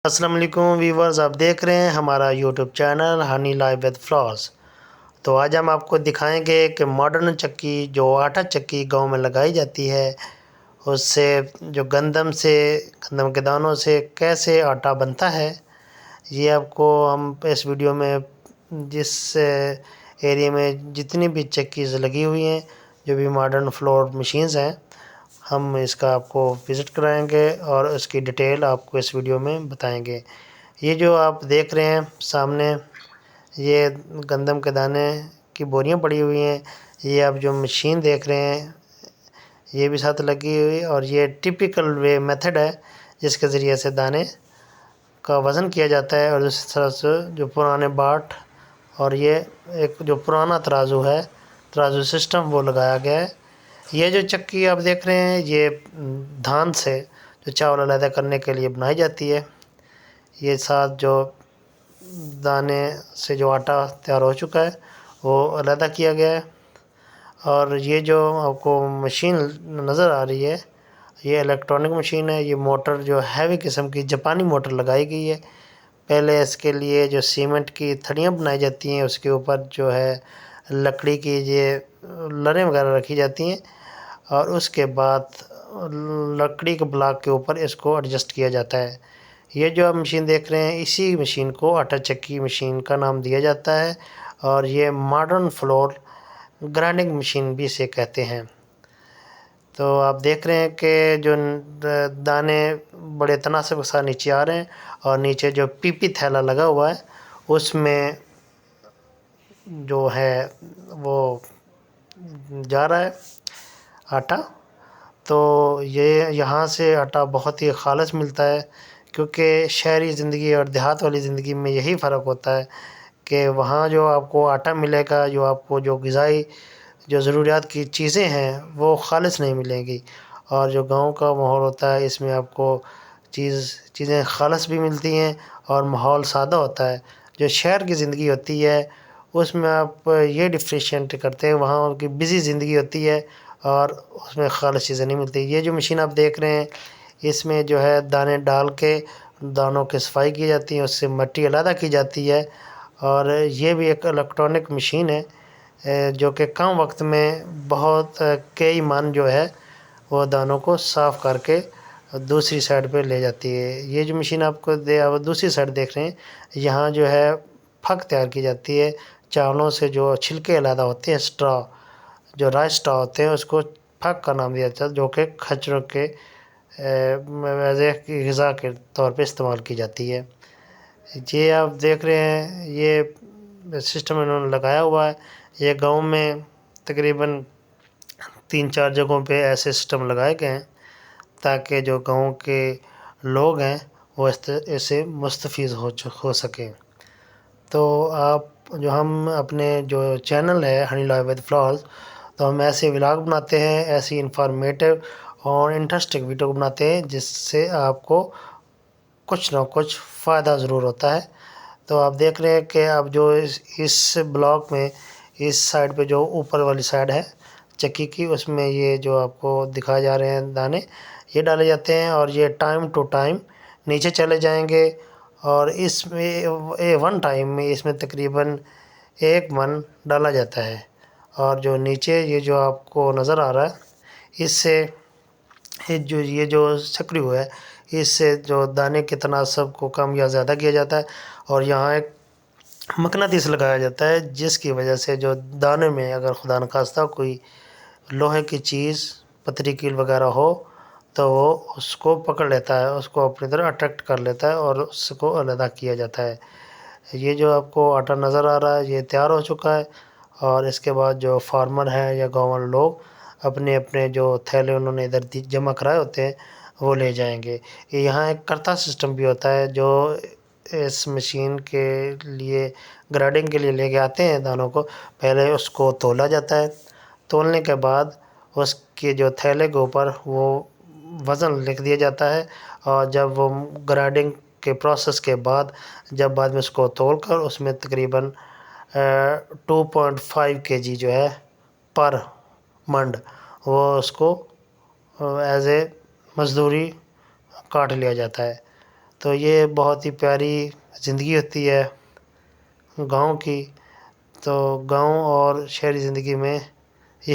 السلام علیکم ویورز، آپ دیکھ رہے ہیں ہمارا YouTube channel honey life with flowers. تو آج ہم آپ کو دکھائیں گے کہ ماڈرن چکی جو آٹا چکی گاؤں میں لگائی جاتی ہے، اس سے جو گندم کے دانوں سے کیسے آٹا بنتا ہے، یہ آپ کو ہم اس ویڈیو میں جس ایریا میں جتنی بھی چکیز لگی ہوئی ہیں، جو بھی ماڈرن فلور مشینز ہیں، ہم اس کا آپ کو وزٹ کرائیں گے اور اس کی ڈیٹیل آپ کو اس ویڈیو میں بتائیں گے۔ یہ جو آپ دیکھ رہے ہیں سامنے، یہ گندم کے دانے کی بوریاں پڑی ہوئی ہیں۔ یہ آپ جو مشین دیکھ رہے ہیں یہ بھی ساتھ لگی ہوئی، اور یہ ٹپیکل میتھڈ ہے جس کے ذریعے سے دانے کا وزن کیا جاتا ہے۔ اور اس طرح سے جو پرانے باٹ اور یہ ایک جو پرانا ترازو سسٹم وہ لگایا گیا ہے۔ یہ جو چکی آپ دیکھ رہے ہیں یہ دھان سے جو چاول علیحدہ کرنے کے لیے بنائی جاتی ہے۔ یہ ساتھ جو دانے سے جو آٹا تیار ہو چکا ہے وہ علیحدہ کیا گیا ہے۔ اور یہ جو آپ کو مشین نظر آ رہی ہے یہ الیکٹرانک مشین ہے۔ یہ موٹر جو ہیوی قسم کی جاپانی موٹر لگائی گئی ہے۔ پہلے اس کے لیے جو سیمنٹ کی تھڑیاں بنائی جاتی ہیں، اس کے اوپر جو ہے لکڑی کی یہ لڑیں وغیرہ رکھی جاتی ہیں، اور اس کے بعد لکڑی کے بلاک کے اوپر اس کو ایڈجسٹ کیا جاتا ہے۔ یہ جو آپ مشین دیکھ رہے ہیں اسی مشین کو آٹا چکی مشین کا نام دیا جاتا ہے، اور یہ ماڈرن فلور گرائنڈنگ مشین بھی اسے کہتے ہیں۔ تو آپ دیکھ رہے ہیں کہ جو دانے بڑے تناسب کے ساتھ نیچے آ رہے ہیں، اور نیچے جو پی پی تھیلا لگا ہوا ہے اس میں جو ہے وہ جا رہا ہے آٹا۔ تو یہ یہاں سے آٹا بہت ہی خالص ملتا ہے، کیونکہ شہری زندگی اور دیہات والی زندگی میں یہی فرق ہوتا ہے کہ وہاں جو آپ کو آٹا ملے گا، جو آپ کو جو غذائی جو ضروریات کی چیزیں ہیں وہ خالص نہیں ملیں گی، اور جو گاؤں کا ماحول ہوتا ہے اس میں آپ کو چیزیں خالص بھی ملتی ہیں اور ماحول سادہ ہوتا ہے۔ جو شہر کی زندگی ہوتی ہے اس میں آپ یہ ڈفرینشیٹ کرتے ہیں، وہاں کی بزی زندگی ہوتی ہے اور اس میں خالص چیزیں نہیں ملتی۔ یہ جو مشین آپ دیکھ رہے ہیں اس میں جو ہے دانے ڈال کے دانوں کی صفائی کی جاتی ہے، اس سے مٹی علیحدہ کی جاتی ہے، اور یہ بھی ایک الیکٹرانک مشین ہے جو کہ کم وقت میں بہت کئی من جو ہے وہ دانوں کو صاف کر کے دوسری سائڈ پہ لے جاتی ہے۔ یہ جو مشین آپ کو دوسری سائڈ دیکھ رہے ہیں، یہاں جو ہے پھک تیار کی جاتی ہے چاولوں سے، جو چھلکے علیحدہ ہوتے ہیں، اسٹرا جو رائس اسٹرا ہوتے ہیں اس کو پھک کا نام دیا جاتا ہے، جو کہ کھچروں کے ویسے غذا کے طور پہ استعمال کی جاتی ہے۔ یہ آپ دیکھ رہے ہیں یہ سسٹم انہوں نے لگایا ہوا ہے۔ یہ گاؤں میں تقریباً 3-4 جگہوں پہ ایسے سسٹم لگائے گئے ہیں تاکہ جو گاؤں کے لوگ ہیں وہ اس سے مستفید ہو سکیں۔ تو آپ جو ہم اپنے جو چینل ہے ہنی لائف ود فلاورز، تو ہم ایسے ولاگ بناتے ہیں، ایسی انفارمیٹیو اور انٹرسٹنگ ویڈیو بناتے ہیں جس سے آپ کو کچھ نہ کچھ فائدہ ضرور ہوتا ہے۔ تو آپ دیکھ رہے ہیں کہ اب جو اس بلاک میں اس سائڈ پہ جو اوپر والی سائڈ ہے چکی کی، اس میں یہ جو آپ کو دکھائے جا رہے ہیں دانے یہ ڈالے جاتے ہیں، اور یہ ٹائم ٹو ٹائم نیچے چلے جائیں گے، اور اس میں ون ٹائم میں اس میں تقریباً 1 من ڈالا جاتا ہے۔ اور جو نیچے یہ جو آپ کو نظر آ رہا ہے اس سے یہ جو سکریو ہے اس سے جو دانے کے تناسب کو کم یا زیادہ کیا جاتا ہے، اور یہاں ایک مقناطیس لگایا جاتا ہے جس کی وجہ سے جو دانے میں اگر خدا نخواستہ کوئی لوہے کی چیز پتری کیل وغیرہ ہو تو وہ اس کو پکڑ لیتا ہے، اس کو اپنی طرح اٹریکٹ کر لیتا ہے اور اس کو علیحدہ کیا جاتا ہے۔ یہ جو آپ کو آٹا نظر آ رہا ہے یہ تیار ہو چکا ہے، اور اس کے بعد جو فارمر ہیں یا گاؤں والے لوگ اپنے اپنے جو تھیلے انہوں نے ادھر جمع کرائے ہوتے ہیں وہ لے جائیں گے۔ یہاں ایک کرتا سسٹم بھی ہوتا ہے جو اس مشین کے لیے گرائنڈنگ کے لیے لے کے آتے ہیں دانوں کو۔ پہلے اس کو تولا جاتا ہے، تولنے کے بعد اس کے جو تھیلے کے اوپر وہ وزن لکھ دیا جاتا ہے، اور جب وہ گرائنڈنگ کے پروسیس کے بعد جب بعد میں اس کو تول کر اس میں تقریباً 2.5 kg جو ہے پر منڈ وہ اس کو ایز اے مزدوری کاٹ لیا جاتا ہے۔ تو یہ بہت ہی پیاری زندگی ہوتی ہے گاؤں کی۔ تو گاؤں اور شہری زندگی میں